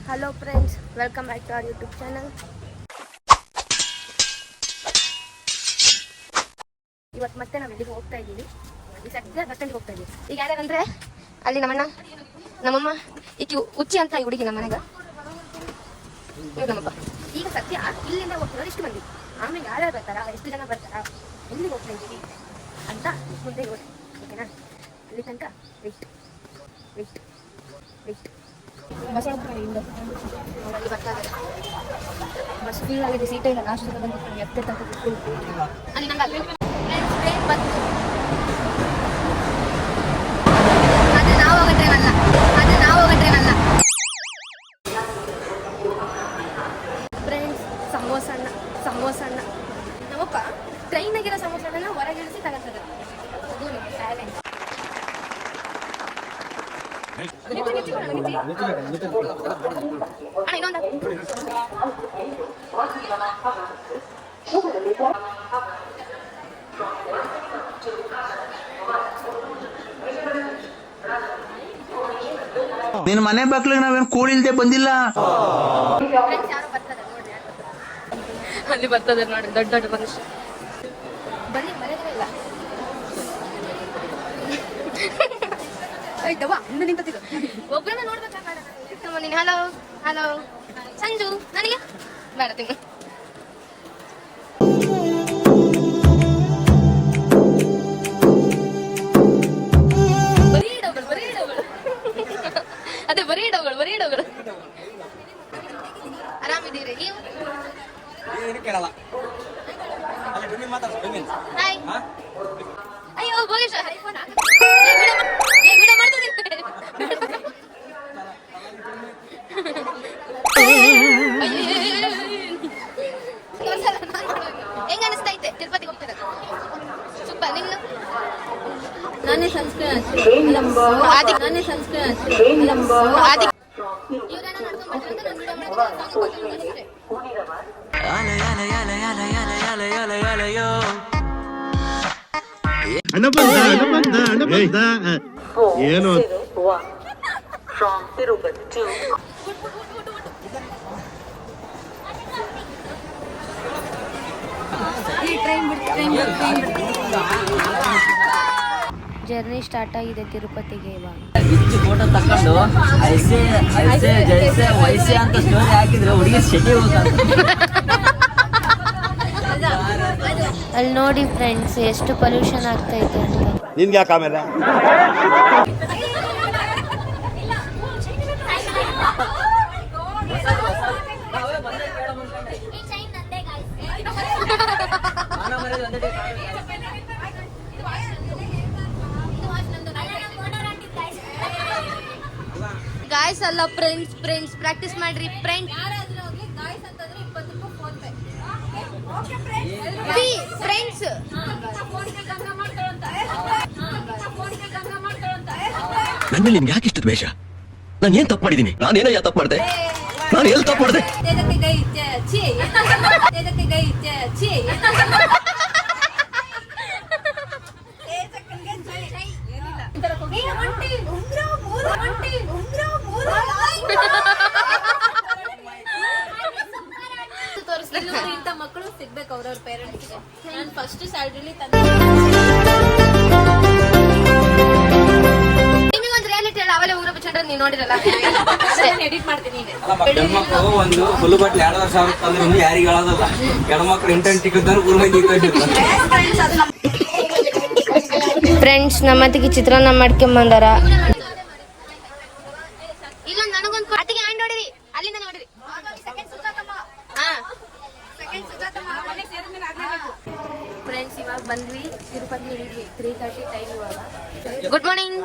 Hello friends, welcome back to our YouTube channel. ಇವತ್ತು ಮತ್ತೆ ನಾವು ಇಲ್ಲಿಗೆ ಹೋಗ್ತಾ ಇದ್ದೀವಿ. ಈ ಸದ್ಯ ಬಸ್ ಸ್ಟ್ಯಾಂಡ್ಗೆ ಹೋಗ್ತಾ ಇದ್ದೀವಿ. ಈಗ ಯಾರ್ಯಾರಂದ್ರೆ ಅಲ್ಲಿ ನಮ್ಮಣ್ಣ, ನಮ್ಮಮ್ಮ, ಈಕಿ ಉಚ್ಚಿ ಅಂತ ಈ ಹುಡುಗಿ ನಮ್ಮ ಮನೆಗೆ ನಮ್ಮಪ್ಪ. ಈಗ ಸದ್ಯ ಇಲ್ಲಿಂದ ಹೋಗ್ತಿರೋದು ಇಷ್ಟು ಮಂದಿ. ಆಮೇಲೆ ಯಾರ್ಯಾರು ಬರ್ತಾರ, ಎಷ್ಟು ಜನ ಬರ್ತಾರ, ಎಲ್ಲಿಗೆ ಹೋಗ್ತಾ ಇದ್ದೀವಿ ಅಂತ ಮುಂದೆ ನೋಡಿ, ಓಕೆನಾ? ಇಲ್ಲಿ ತನಕ wait wait wait. Bus bus feel ಆಗಿದೆ, ಸೀಟೇ ಇಲ್ಲ. ಲಾಸ್ಟ್ ಬಂದು ಎತ್ತೆ ಅಲ್ಲಿ ನಂಗೆ ಆದರೆ ನಾವು ಹೋಗೋ ಟ್ರೈನ್ ಅಲ್ಲ, ಆದರೆ ನಾವು ಹೋಗೋ ಟ್ರೈನ್ ಅಲ್ಲ ಫ್ರೆಂಡ್ಸ್. ಸಮೋಸಣ್ಣ ನಮ್ಮಪ್ಪ ಟ್ರೈನಾಗಿರೋ ಸಮೋಸಣ್ಣನ ಹೊರಗಿಳಿಸಿ ತಗೋತದ. ಅದು ಟ್ಯಾಲೆಂಟ್. ನಿನ್ ಮನೆ ಬಾಗ್ಲಿಗೆ ನಾವೇನು ಕೋಳಿ ಇಲ್ದೆ ಬಂದಿಲ್ಲ. ಅಲ್ಲಿ ಬರ್ತದೆ ನೋಡಿ, ದೊಡ್ಡ ದೊಡ್ಡ ಮನುಷ್ಯ. ಬನ್ನಿ, ಮನೆಯೇ ಇಲ್ಲ. ಒಬ್ಬರನ್ನ ನೋಡ್ಬೇಕಾ? ಹಲೋ ಹಲೋ ಸಂಜು, ನನಗೆ ಬೇಡ ತಿನ್ನು. ಅದೇ ಬರೀ ಡೌಗಳು. ಆರಾಮಿದ್ದೀರಿ ನೀವು? ಅಯ್ಯೋ ಭೋಗೇಶ್, ಹೆಂಗ ಅನಿಸ್ತೈತೆ ತಿರುಪತಿಗೆ ಹೋಗ್ತಿರೋದು? ಸೂಪರ್. ನಿಮ್ದು? ನಾನೇ ಸಂಸ್ಕೃತ ಇವರೆಲ್ಲ ನಡ್ಕೊಂಡ್ ಏನು ಜರ್ನಿ ಸ್ಟಾರ್ಟ್ ಆಗಿದೆ ತಿರುಪತಿಗೆ. ಇವಾಗ ಫೋಟೋ ತಕೊಂಡು ಐಸೆ ಜೈಸೆ ವೈಸೆ ಅಂತ ಸ್ಟೋರಿ ಹಾಕಿದ್ರೆ ಹುಡುಗಿ ಶೆಟಿ ಹೋಗ್ತಾರೆ. ಅಲ್ಲಿ ನೋಡಿ ಫ್ರೆಂಡ್ಸ್, ಎಷ್ಟು ಪೊಲ್ಯೂಷನ್ ಆಗ್ತೈತೆ ಅಂತ. ನಿನ್ಗೆ ಯಾಕೆ ಆಮೇಲೆ ಗಾಯ್ಸ್ ಅಲ್ಲ ಫ್ರೆಂಡ್ಸ್, ಪ್ರಾಕ್ಟೀಸ್ ಮಾಡ್ರಿ ಫ್ರೆಂಡ್ಸ್. ನನ್ನ ಮೇಲೆ ನಿಮ್ಗೆ ಯಾಕೆ ಇಷ್ಟು ದ್ವೇಷ? ನಾನು ಏನ್ ತಪ್ಪು ಮಾಡಿದ್ದೀನಿ? ನಾನೇನಯ್ಯ ತಪ್ಪು ಮಾಡಿದೆ? ನಾನು ಎಲ್ಲಿ ತಪ್ಪು ಮಾಡಿದೆ? ಇಂಥ ಮಕ್ಕಳು ಸಿಗ್ಬೇಕು ಅವ್ರವ್ರ ಪೇರೆಂಟ್ಸ್ಗೆ. ನಾನು ಫಸ್ಟ್ ಸ್ಯಾಲ್ರಿಲಿ ನಿಮಗೊಂದು ರಿಯಾಲಿಟಿ ಅಲ್ಲ, ಅವೆಲ್ಲ ಊರ ಚಂದ್ರ ನೀವು ನೋಡಿರಲ್ಲ. ಎಡಿಟ್ ಮಾಡ್ತೀನಿ ಈಗ. ಹೆಣ್ಮಕ್ಳು ಒಂದು ಫುಲ್ ಬಟ್ಲಿ 2,000 ತಂದ್ರೆ ಯಾರಿಗೆ ಹೇಳೋದಲ್ಲ. ಹೆಣ್ಮಕ್ಳು ಇಂಟರ್ನೆಟ್ ಟಿಕೆಟ್ ಊರ್ ಮಂದಿ ಫ್ರೆಂಡ್ಸ್, ನಮ್ಮತ್ತಿಗೆ ಚಿತ್ರಾನ್ನ ಮಾಡ್ಕೊಂಬಂದಾರ. ಇಲ್ಲೊಂದು ನನಗೊಂದು ಅತ್ತಿಗೆ ಹ್ಯಾಂಡ್ ನೋಡಿರಿ, ಅಲ್ಲಿಂದ ನೋಡಿರಿ. ಫ್ರೆಂಡ್ಸ್, ಇವಾಗ ಬಂದ್ವಿ ತಿರುಪತಿ ಹಿಡಿದ್ವಿ. 3:30 ಟೈಮ್ ಇವಾಗ. Good morning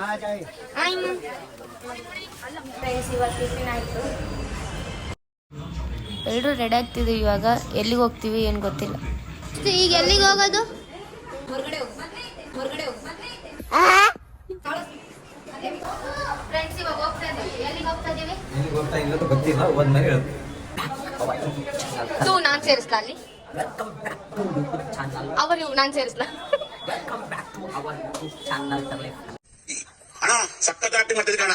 friends. ಇವಾಗ ಟಿಫಿನ್ ಆಯ್ತು, ಎಲ್ಲರೂ ರೆಡಿ ಆಗ್ತಿದ್ವಿ. ಇವಾಗ ಎಲ್ಲಿಗೆ ಹೋಗ್ತೀವಿ ಏನು ಗೊತ್ತಿಲ್ಲ. ಈಗ ಎಲ್ಲಿಗೆ ಹೋಗೋದು? ಹೊರಗಡೆ ಹೋಗಿ ಫ್ರೆಂಡ್ಸ್, ಇವಾಗ ಹೋಗ್ತಾ ಇದೀವಿ. ಎಲ್ಲಿಗೆ ಹೋಗ್ತಾ ಇದೀವಿ? ಗೊತ್ತಿಲ್ಲ, ಹೋದ್ಮೇಲೆ ಹೇಳ್ತೀನಿ. ನಾನು ಸೇರಿಸ್ಲಾ ಅಲ್ಲಿ? ಅವರು ನಾನು ಸೇರಿಸ್ಲಾ? ಅಣ್ಣ ಸಕ್ಕತ್ ಆಕ್ಟಿಂಗ್ ಮಾಡ್ತಿದ್ದೆ ಕಣ.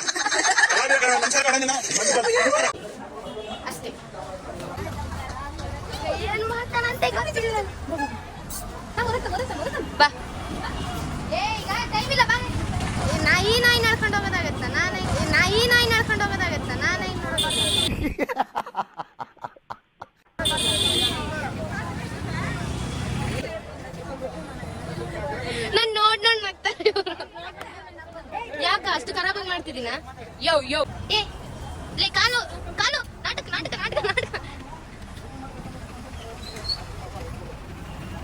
ಲೇ ಕಾಲು ಕಾಲು ನಾಟಕ ನಾಟಕ ನಾಟಕ ನಾಟಕ.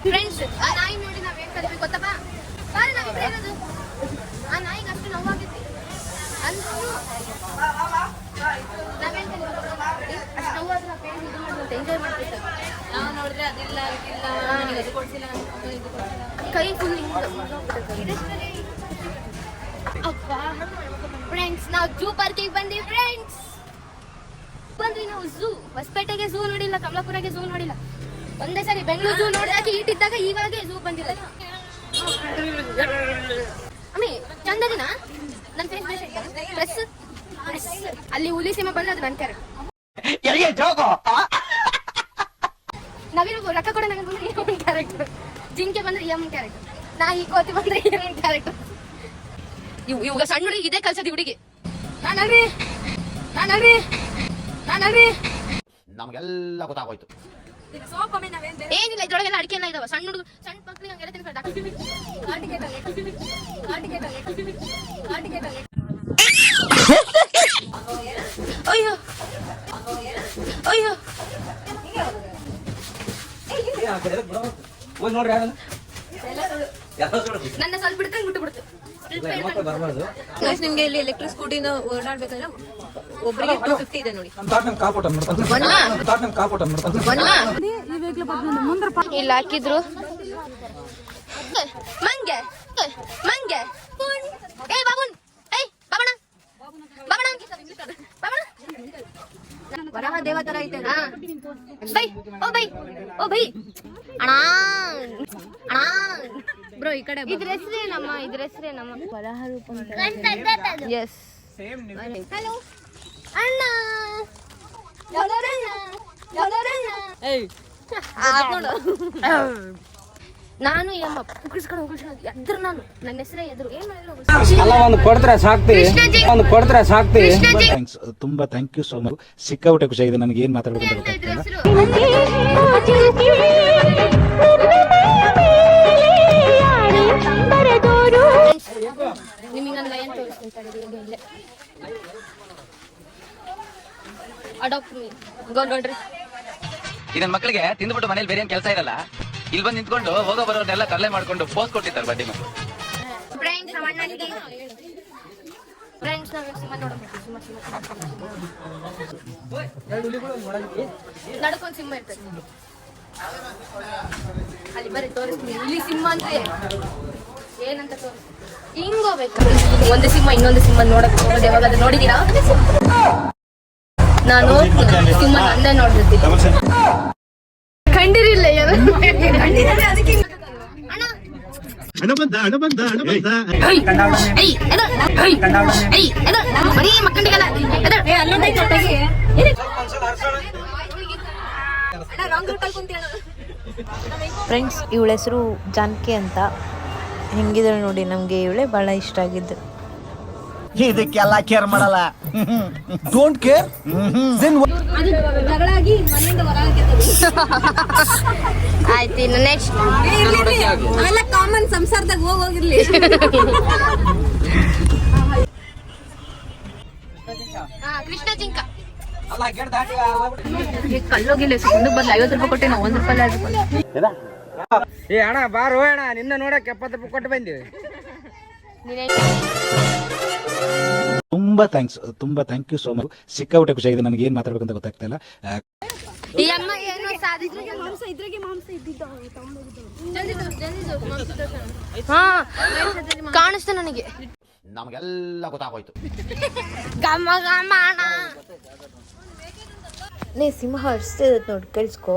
ಫ್ರೆಂಡ್ಸ್, ಆ ನಾಯಿ ನೋಡಿ ನಾವೇನ್ ಕಲಿಬೇಕು ಗೊತ್ತಪ್ಪ? ಬಾರಿ ನಾವಿಬ್ರೇ ಇರೋದು. ಆ ನಾಯಿಗೆ ಅಷ್ಟು ನೋವಾಗಿತ್ತು ಅಂದ್ರೂ ನಾವೇನ್ ಕಲಿಬೇಕು? ಅಷ್ಟು ನೋವಾದ್ರೆ ಎಂಜಾಯ್ ಮಾಡ್ಬೇಕು. ನಾವು ನೋಡಿದ್ರೆ ಅದಿಲ್ಲ ಇದಿಲ್ಲ, ನನಗೆ ಅದು ಕೊಡ್ಸಿಲ್ಲ, ನನಗೆ ಇದು ಕೊಡ್ಸಿಲ್ಲ. ಕೈ ಫುಲ್ ಅಪ್ಪ. ಫ್ರೆಂಡ್ಸ್, ನಾವು ಜೂ ಪಾರ್ಕಿಗೆ ಬಂದಿವಿ ಫ್ರೆಂಡ್ಸ್. ಬಂದ್ವಿ ನಾವು ಝೂ. ಹೊಸಪೇಟೆಗೆ ಝೂ ನೋಡಿಲ್ಲ, ಕಮಲಾಪುರಗೆ ಝೂ ನೋಡಿಲ್ಲ. ಒಂದೇ ಸರಿ ಬೆಂಗಳೂರು ಝೂ ನೋಡಕ್ಕೆ ಇಟ್ಟಿದ್ದಾಗ ಇವಾಗ ಝೂ ಬಂದಿಲ್ಲ. ಅಮ್ಮಿ ಚಂದ ದಿನ ನನ್ನ ಫೇಸ್ ಪ್ರೆಸ್ ಅಲ್ಲಿ ಹುಲಿ ಸಿಂಹ ಬಂದ್ರೆ ಅದು ನನ್ನ ಕ್ಯಾರೆಕ್ಟರ್. ನವೀನ ರೊಕ್ಕ ಕೊಡ ನನಗೆ ಬಂದ್ರೆ ಏನ್ ಕ್ಯಾರೆಕ್ಟರ್, ಜಿಂಕೆ ಬಂದ್ರೆ ಏನ್ ಕ್ಯಾರೆಕ್ಟರ್, ನಾಯಿ ಕೋತಿ ಬಂದ್ರೆ ಏನ್ ಕ್ಯಾರೆಕ್ಟರ್. ಇವಾಗ ಸಣ್ಣ ಹುಡುಗಿ ಇದೇ ಕಲ್ಸದಿ ಹುಡುಗಿ. ನಾನಲ್ರಿ ನಾನಲ್ರಿ ನಾನಲ್ರಿ ನಮಗೆಲ್ಲ ಗೊತ್ತಾಗೋಯ್ತು. ಏನಿಲ್ಲ, ಇದ್ರೊಳಗೆಲ್ಲ ಅಡಿಕೆ ಎಲ್ಲ ಇದಾವ. ಸಣ್ಣ ಹುಡುಗ ಸಣ್ಣ ಮಕ್ಳಿಗೆ ಹಂಗೆಲ್ಲ ತಿನ್ಕೊಂಡು ಅಯ್ಯೋ ಅಯ್ಯೋ ನನ್ನ ಸ್ವಲ್ಪ ಬಿಡ್ಕೊಂಡು ಬಿಟ್ಟು ಬಿಡ್ತು. ನಿಮ್ಗೆ ಇಲ್ಲಿ ಎಲೆಕ್ಟ್ರಿಕ್ ಸ್ಕೂಟಿನ ಓಡಾಡ್ಬೇಕಂದ್ರೆ ಒಬ್ಬರಿಗೆ 250 ಇದೆ ನೋಡಿ. ಇಲ್ಲಿ ಹಾಕಿದ್ರು ಮಂಗೆ ಮಂಗೆ ಏ ಬಾಬುನ್ ಏಯ್ ಬಾಬಣ ಬಾಬಣ ಬಾಬಣ ವರಹ ದೇವ ತರ ಐತೆ. ಬೈ ಓ ಬೈ ಓ ಬೈ ಅಣ್ಣ ಅಣ್ಣ ಬ್ರೋ ಈ ಕಡೆ ಇದ್ರ ಹೆಸರೇನಮ್ಮ ವರಹ ರೂಪ. ಎಸ್ ಹಲೋ ಅಣ್ಣ ನಾನು ಯಮ್ಮ ಉಗಿಸ್ಕೊಂಡು ಎದ್ರು. ನಾನು ನನ್ನ ಹೆಸರೇ ಎದ್ರು. ಏನ್ ಥ್ಯಾಂಕ್ಸ್, ತುಂಬಾ ಥ್ಯಾಂಕ್ ಯು ಸೋ ಮಚ್. ಸಿಕ್ಕಾಪಟ್ಟೆ ಖುಷಿ ಆಗಿದೆ. ನನಗೆ ಏನ್ ಮಾತಾಡಬೇಕು ಅಂತ ಗೊತ್ತಾಗ್ತಿಲ್ಲ. ನಿಮಗೆ ನನ್ನ ಏನ್ ತೋರಿಸ್ತೀನಿ ಅಡಾಪ್ಟ್ ಮೀ ಗೋ ನೋಡ್ರಿ. ಇದನ್ ಮಕ್ಕಳಿಗೆ ತಿಂದ್ಬಿಟ್ಟು ಮನೇಲಿ ಬೇರೆ ಏನ್ ಕೆಲಸ ಇರಲ್ಲ, ಇಲ್ಲಿ ಬಂದು ನಿಂತ್ಕೊಂಡು ಹೋಗೋ ಬರೋರ್ನೆಲ್ಲ ತರಲೆ ಮಾಡ್ಕೊಂಡು ಪೋಸ್ಟ್ ಕೊಟ್ಟಿರ್ತಾರೆ ಬಡ್ಡಿ ಮಕ್ಕಳು. ಫ್ರೆಂಡ್ಸ್ ನಾವೇ ಸಿನಿಮಾ ನೋಡಬೇಕು. ನಡ್ಕೊಂಡ್ ಸಿನಿಮಾ ಇರ್ತದೆ ಅಲ್ಲಿ. ಬರೀ ತೋರಿಸ್ತೀನಿ ಇಲ್ಲಿ ಸಿನಿಮಾ ಅಂದ್ರೆ ಏನಂತ ತೋರಿಸ್ತೀನಿ. ಹಿಂಗ್ ಹೋಗ್ಬೇಕು. ಒಂದು ಸಿನಿಮಾ ಇನ್ನೊಂದು ಸಿನಿಮಾ ನೋಡಕ್ ಹೋಗೋದು ಯಾವಾಗ ನೋಡಿದೀರಾ? ನಾನು ಸಿನಿಮಾ ನಂದೇ ನೋಡಿರ್ತೀನಿ. ಕಂಡಿರಿಲ್ಲ ಫ್ರೆಂಡ್ಸ್, ಇವಳ ಹೆಸರು ಜಾನಕಿ ಅಂತ. ಹೆಂಗಿದ್ರೆ ನೋಡಿ, ನಮಗೆ ಇವಳೆ ಬಹಳ ಇಷ್ಟ ಆಗಿದ್ದು. ಇದಕ್ಕೆಲ್ಲ ಕೇರ್ ಮಾಡಲ್ಲ. Don't care. ಆಯ್ತು, ಇನ್ನು ನೆಕ್ಸ್ಟ್ ಅವೆಲ್ಲ ಕಾಮನ್ ಸಂಸಾರದಾಗ ಹೋಗಿರ್ಲಿ. ಕೃಷ್ಣ ಜಿಂಕ ಕಲ್ಲೋಗಿಲ್ಲ. ಮುಂದಕ್ಕೆ ಬಂದು 50 ರೂಪಾಯಿ ಕೊಟ್ಟೆ, ನಾವು 1 ರೂಪಾಯಿ ಆದ್ರೆ. ಏ ಅಣ್ಣ ಬಾರೋ ಅಣ್ಣ, ನಿನ್ನ ನೋಡಕ್ 70 ರೂಪಾಯಿ ಕೊಟ್ಟು ಬಂದಿವಿ. ತುಂಬಾ ಥ್ಯಾಂಕ್ಸ್, ತುಂಬಾ ಥ್ಯಾಂಕ್ ಯು ಸೋ ಮಚ್. ಸಿಕ್ಕಾಪಟ್ಟೆ ಖುಷಿ ಆಗಿದೆ. ನನಗೆ ಏನ್ ಮಾತಾಡಬೇಕು ಅಂತ ಗೊತ್ತಾಗ್ತಿಲ್ಲ. ಈ ಅಮ್ಮ ಏನೋ ಕಾಣಿಸ್ತು ನನಗೆ. ನಮಗೆಲ್ಲ ಗೊತ್ತಾಗೋಯ್ತು. ಗಮ ಗಮ ಅಣ್ಣ. ನೀ ಸಿಂಹ ಹರಿಸ್ತಿದ್ ನೋಡಿ, ಕೇಳಿಸ್ಕೋ.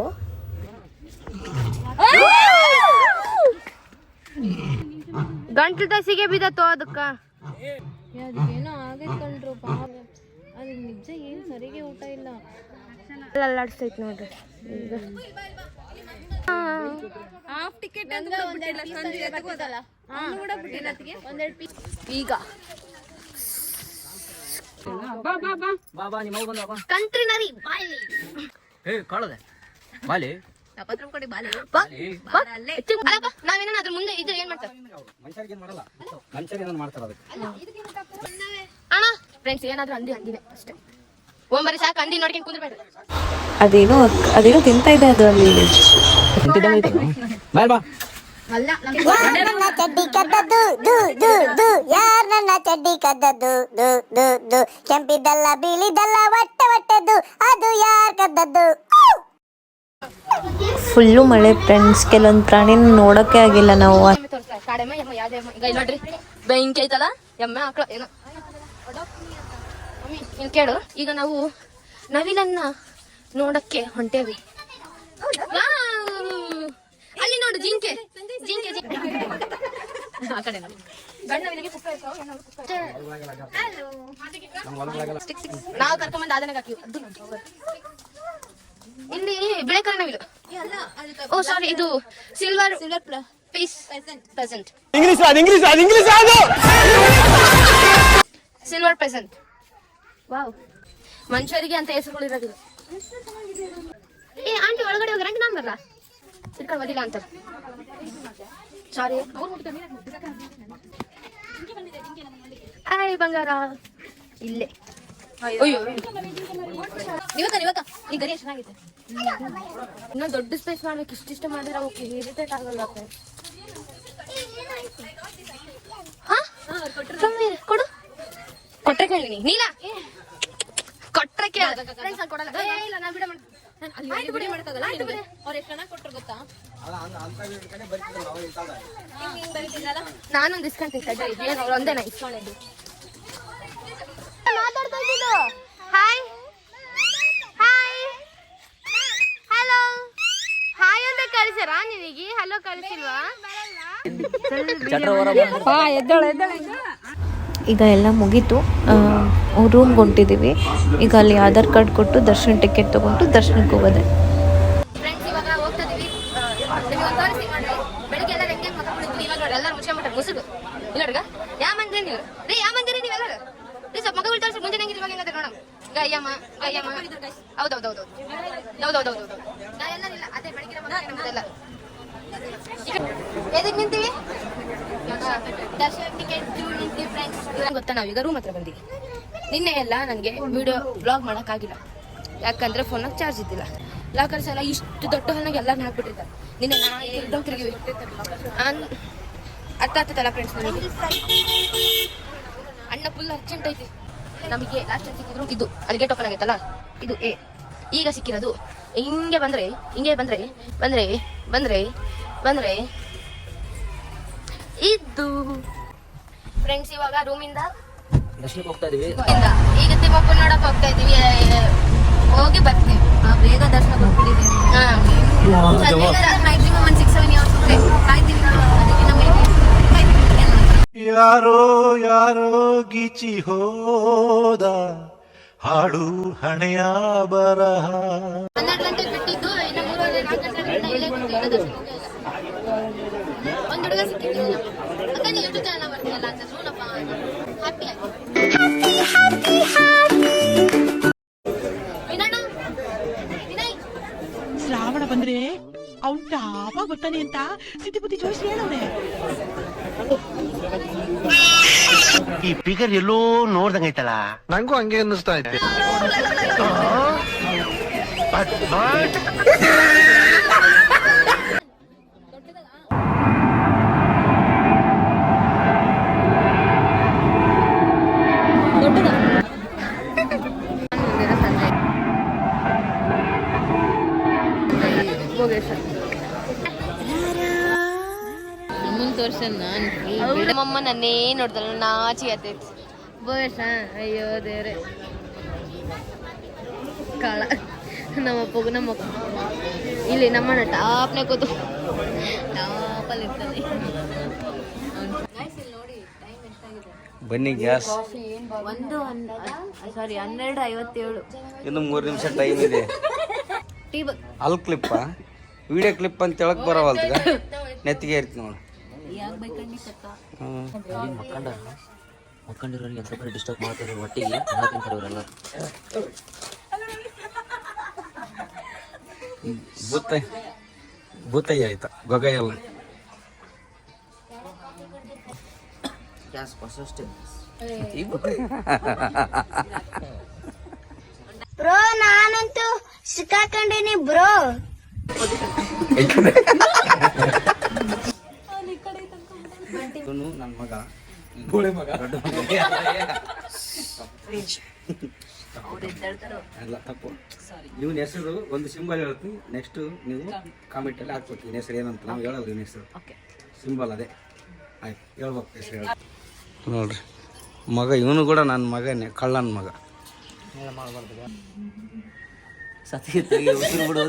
ಗಂಟು ದಸಿಗೆ ಬಿದ್ದತ್ತೋ ಅದಕ್ಕ. ಏನೋ ಆಗೈತ್ ಕಂಡ್ರು ಪಾಪ. ಅದು ನಿಜ ಏನ್ ಸರಿಗೆ ಊಟ ಇಲ್ಲ. ಅಲ್ಲಾಡ್ಸ್ತೈತ್ ನೋಡ್ರಿ. ಹಾಫ್ ಟಿಕೆಟ್ ಅಂದ್ರೆ ಬಿಟ್ಟಿಲ್ಲ. ಸಂಜೆ ತಗೋದಲ್ಲ ಅವನು ಕೂಡ ಬಿಟ್ಟಿಲ್ಲ. ಒಂದೆರಡು ಪೀಸ್ ಈಗ ಬಾಬಾ ನಿಮ್ಮ ಮಗು ಬಂದ. ಕಂಟ್ರಿ ನರಿ ಬಾಯ್ಲಿ. ಏ ಕಾಳದೆ ಬಾಲಿ 70 ರೂಪಾಯಿ ಕೊಡಿ ಬಾಲಿ. ಅಲ್ಲಪ್ಪ, ನಾವೇನ ಅದ್ರ ಮುಂದೆ ಇದು ಏನ್ ಮಾಡ್ತಾರೆ? ಮನುಷ್ಯರಿಗೆ ಮಾಡಲ್ಲ, ಮನುಷ್ಯರಿಗೆ ಏನಾದ್ರು ಮಾಡ್ತಾರೆ ಅದಕ್ಕೆ. ಅಣ್ಣ ಫ್ರೆಂಡ್ಸ್, ಏನಾದ್ರೂ ಅಂದಿನೇ ಅಷ್ಟೇ. ಒಂಬರಿ ಸಾಕು ಅಂಡಿ ನೋಡ್ಕೊಂಡು ಕುಂದ್ರಬೇಡ್ರಿ. ಅದೇನೋ ತಿಂತಾ ಇದೆ ಅದು ಅಲ್ಲಿ. ಅಲ್ಲ ನನ್ನ ಚಡ್ಡಿ ಕದ್ದದ್ದು ದು ದು ದು ಯಾರ್ ನನ್ನ ಚಡ್ಡಿ ಕದ್ದದ್ದು ದು ದು ದು ಕೆಂಪಿದ್ದಲ್ಲ ಬಿಳಿದಲ್ಲ ಒಟ್ಟದು ಅದು ಯಾರ್ ಕದ್ದದ್ದು. ಫುಲ್ಲು ಮಳೆ ಫ್ರೆಂಡ್ಸ್. ಕೆಲವೊಂದು ಪ್ರಾಣಿನ ನೋಡೋಕೆ ಆಗಿಲ್ಲ ನಾವು. ಕಾಡೆಮ್ಮ ಎಮ್ಮ ಯಾವ್ದೇ ಎಮ್ಮ ಈಗ ನೋಡ್ರಿ ಬೆಂಕಿ ಐತಲ್ಲ ಎಮ್ಮೆ ಆಕಳ ಏನೋ ಇಲ್ಲಿ ಕೇಳು. ಈಗ ನಾವು ನವಿಲನ್ನ ನೋಡಕ್ಕೆ ಹೊಂಟೇವಿ. ಅಲ್ಲಿ ನೋಡು ಜಿಂಕೆ ಜಿಂಕೆ ಆ ಕಡೆ ನೋಡಿ ಗಂಡವಿಲಿಗೆ ಕುಕ್ಕ ನಾವು ಕರ್ಕೊಂಬಂದು ಅದನ್ನ ಹಾಕಿವಿ. ಇಲ್ಲಿ ಬಿಳೆ ಕರ್ಣವಿಲು. ಓ ಸಾರಿ, ಇದು silver piece present. Silver present. Wow, ಮನುಷ್ಯರಿಗೆ ಅಂತ ಹೆಸರುಗಳಿರೋದಿಲ್ಲ. ಏ ಆಂಟಿ ಒಳಗಡೆ ಹೋಗಿ ರಂಗ ನಾನು ಬರಲ್ಲ ಇಟ್ಕೊಂಡು ಬದಿಲ್ಲ ಅಂತ. ಸಾರಿ ಆಯ್ ಬಂಗಾರ ಇಲ್ಲೇ. ಅಯ್ಯೋ ಇವತ್ತ ಈ ಗರಿ ಚೆನ್ನಾಗಿದೆ. ಇನ್ನೂ ದೊಡ್ಡ ಸ್ಪೇಸ್ ಮಾಡ್ಬೇಕು. ಇಷ್ಟಿಷ್ಟ ಮಾಡಿದ್ರೆ ಅವಕ್ಕೆ ಇರಿಟೇಟ್ ಆಗಲ್ಲ. ಕೊಡು ಕೊಟ್ರೆ ಕೇಳಿನಿ ನೀಲಾ ಕೊಟ್ರೆ ಕೊಡಲ್ಲ. ಇಲ್ಲ ನಾ ಬಿಡ ನಾನೊಂದು ಇಸ್ಕೊಂತೀನಿ. ಅವ್ರು ಒಂದೇನ ಇಸ್ಕೊಂಡಿದ್ದು. ಮಾತಾಡ್ತಾ ಇದ್ದಿದ್ದು. ಹಾಯ್ ಹಾಯ್ ಹಲೋ ಹಾಯ್ ಅಂತ ಕಳಿಸ್ಯಾರ ನಿನಗೆ? ಹಲೋ ಕಳಿಸಿಲ್ವಾ? ಈಗ ಎಲ್ಲ ಮುಗೀತು. ರೂಮ್ಗೆ ಹೊಂಟಿದ್ದೀವಿ. ಈಗ ಅಲ್ಲಿ ಆಧಾರ್ ಕಾರ್ಡ್ ಕೊಟ್ಟು ದರ್ಶನ ಟಿಕೆಟ್ ತೊಗೊಂಡು ದರ್ಶನಕ್ಕೆ ಹೋಗೋದೆ. ಫ್ರೆಂಡ್ಸ್ ಇವಾಗ ಹೋಗ್ತಾ ಇದೀವಿ. ಬೆಳಿಗ್ಗೆ ಎಲ್ಲ ಹೆಂಗೆ ಮಕ್ಕಳಿದ್ವಿ. ಇವಾಗ ನೋಡಿ ಎಲ್ಲರೂ ಮುಚ್ಕೊಂಡ್ಬಿಟ್ಟಾರೆ ಮುಸುಗು. ಇಲ್ಲ ಹುಡುಗ ಯಾವ ಮಂದಿರ ನೀವು ರೀ? ಯಾವ ಮಂದಿರ ನೀವೆಲ್ಲರೂ ರೀ? ಸ್ವಲ್ಪ ಮಗ ಬಿಡ್ತಾರೆ ಮುಂದೆ ಹೆಂಗಿದ್ರು ಇವಾಗ ಹೆಂಗಂದ್ರೆ ನೋಡಮ್. ಗಯ್ಯಮ್ಮ ಗಯ್ಯಮ್ಮ ಹೌದೌದೌದು ಹೌದೌದೌದೌದು ನಾ ಎಲ್ಲರಿಲ್ಲ. ಅದೇ ಬೆಳಗ್ಗೆ ನಮ್ಮದೆಲ್ಲ ಎದಕ್ಕೆ ನಿಂತೀವಿ? ದರ್ಶನ ಟಿಕೆಟ್ ನಿಂತೀವಿ ಫ್ರೆಂಡ್ಸ್. ಗೊತ್ತಾ ನಾವೀಗ ರೂಮ್ ಹತ್ರ ಬಂದಿವಿ. ನಿನ್ನೆ ಎಲ್ಲ ನನಗೆ ವಿಡಿಯೋ ಬ್ಲಾಗ್ ಮಾಡೋಕ್ಕಾಗಿಲ್ಲ. ಯಾಕಂದ್ರೆ ಫೋನಾಗ ಚಾರ್ಜ್ ಇದ್ದಿಲ್ಲ. ಲಾಕರ್ಸ್ ಎಲ್ಲ ಇಷ್ಟು ದೊಡ್ಡ ಹೊನ್ನಾಗ ಎಲ್ಲರನ್ನ ಹಾಕ್ಬಿಟ್ಟಿರ್ತಾರೆ. ನಿನ್ನೆ ನಾ ತಿರುಗಿವಿ. ಅರ್ಥ ಆಗ್ತದಲ್ಲ ಫ್ರೆಂಡ್ಸ್ ನನಗೆ. ಅಣ್ಣ ಫುಲ್ ಅರ್ಜೆಂಟ್ ಐತಿ ನಮಗೆ. ಲಾಸ್ಟ್ ಟೈಮ್ ಸಿಕ್ಕಿದ್ರು ಇದು ಅಲ್ಲಿ ಗೇಟ್ ಓಪನ್ ಆಗೈತಲ್ಲ ಇದು ಎ. ಈಗ ಸಿಕ್ಕಿರೋದು ಹಿಂಗೆ ಬಂದ್ರೆ ಇದು ಫ್ರೆಂಡ್ಸ್. ಇವಾಗ ರೂಮಿಂದ ದರ್ಶನಕ್ಕೆ ಹೋಗ್ತಾ ಇದೀವಿ. ಈಗ ತಿಮ್ಮಪ್ಪನ ನೋಡಕ್ ಹೋಗ್ತಾ ಇದೀವಿ. ಹೋಗಿ ಬರ್ತೀವಿ ಬೇಗ. ದರ್ಶನ ಹೋಗ್ಬಿಟ್ಟಿದ್ದೀವಿ. Maximum 1-7 hours ಕಾಯ್ತೀವಿ. ಯಾರೋ ಯಾರೋ ಗೀಚಿ ಹೋದ ಹಾಡು ಹಣೆಯ ಬರಹ. 12 ಗಂಟೆಗೆ ಬಿಟ್ಟಿದ್ದು ಇನ್ನು 3-4 ಗಂಟೆಗಳಿಂದ ಇಲ್ಲೇ ಕೂತಿದ್ದೆ. ದರ್ಶನಕ್ಕೆ ಒಂದು ಹುಡುಗ ಸಿಕ್ಕಿದ್ದಿಲ್ಲ. ಅಕ್ಕ ನೀ ಯೂಟ್ಯೂಬ್ ಚಾನಲ್ ಬರ್ತೀಯಲ್ಲ ಅಂತ ಸೂನಪ್ಪ ಹ್ಯಾಪಿ ಆಗಿ ವಿನಣ್ಣ ವಿನಯ್ ಶ್ರಾವಣ ಬಂದ್ರೆ ಅವ್ನು ಟಾಪ ಬರ್ತಾನೆ ಅಂತ ಸಿದ್ದಿ ಬುದ್ಧಿ ಜೋಡಿಸಿ ಹೇಳವ್ರೆ. ಈ ಫಿಗರ್ ಎಲ್ಲೋ ನೋಡ್ದಂಗೈತಲ್ಲ, ನಂಗೂ ಹಂಗೆ ಅನ್ನಿಸ್ತಾ ಐತೆ. ನಮ್ಮಮ್ಮ ನನ್ನೇ ನೋಡ್ದಲ್ಲ ನಾಚಿ ಆತೈತಿ. ಬೋಯಸ ಅಯ್ಯೋ ದೇವ್ರೆ ಕಾಳ. ನಮ್ಮಪ್ಪಗೂ ನಮ್ಮಪ್ಪ ಇಲ್ಲಿ ನಮ್ಮಣ್ಣ ಟಾಪ್ನೆ ಕೂತು ಟಾಪಲ್ಲಿ ಇರ್ತಾನೆ. ಬನ್ನಿ ಗ್ಯಾಸ್ 12:57 ಇನ್ನು 3 ನಿಮಿಷ ಟೈಮ್ ಇದೆ. ಅಲ್ಲಿ ಕ್ಲಿಪ್ಪ ವಿಡಿಯೋ ಕ್ಲಿಪ್ ಅಂತ ಹೇಳಕ್ ಬರವಲ್ತ. ನೆತ್ತಿಗೆ ಇರ್ತಿ ನೋಡು. ಮಕ್ಕಂಡಿರೋರಿಗೆ ಎಂತ ಕಡೆ ಡಿಸ್ಟರ್ಬ್ ಮಾಡ್ತಾರೆ ಒಟ್ಟಿಗೆ ಅವರೆಲ್ಲ. ಭೂತಯ್ಯ ಆಯ್ತಾ ಗೊಗಯಲ್ಲ. ಗ್ಯಾಸ್ ಫಸ್ಟ್ ಸಿಕ್ಕಾಕೊಂಡೇನಿ ಬ್ರೋ. ನನ್ನ ಮಗ ದೊಡ್ಡ ಮಗ ಎಲ್ಲ ತಪ್ಪು. ಇವನ ಹೆಸರು ಒಂದು ಸಿಂಬಲ್ ಹೇಳ್ತೀನಿ, ನೆಕ್ಸ್ಟ್ ನೀವು ಕಾಮೆಂಟಲ್ಲಿ ಹಾಕ್ಬೇಕು ಇವನ ಹೆಸರು ಏನಂತ. ನಾವು ಹೇಳಲ್ಲ ಇವನ ಹೆಸರು, ಸಿಂಬಲ್ ಅದೇ. ಆಯ್ತು, ಹೇಳ್ಬೇಕು ಹೆಸರು ಹೇಳ. ನೋಡ್ರಿ ಮಗ, ಇವನು ಕೂಡ ನನ್ನ ಮಗನೇ, ಕಳ್ಳನ ಮಗ. ಸತ್ಯ ಉಸಿರು ಬಿಡು.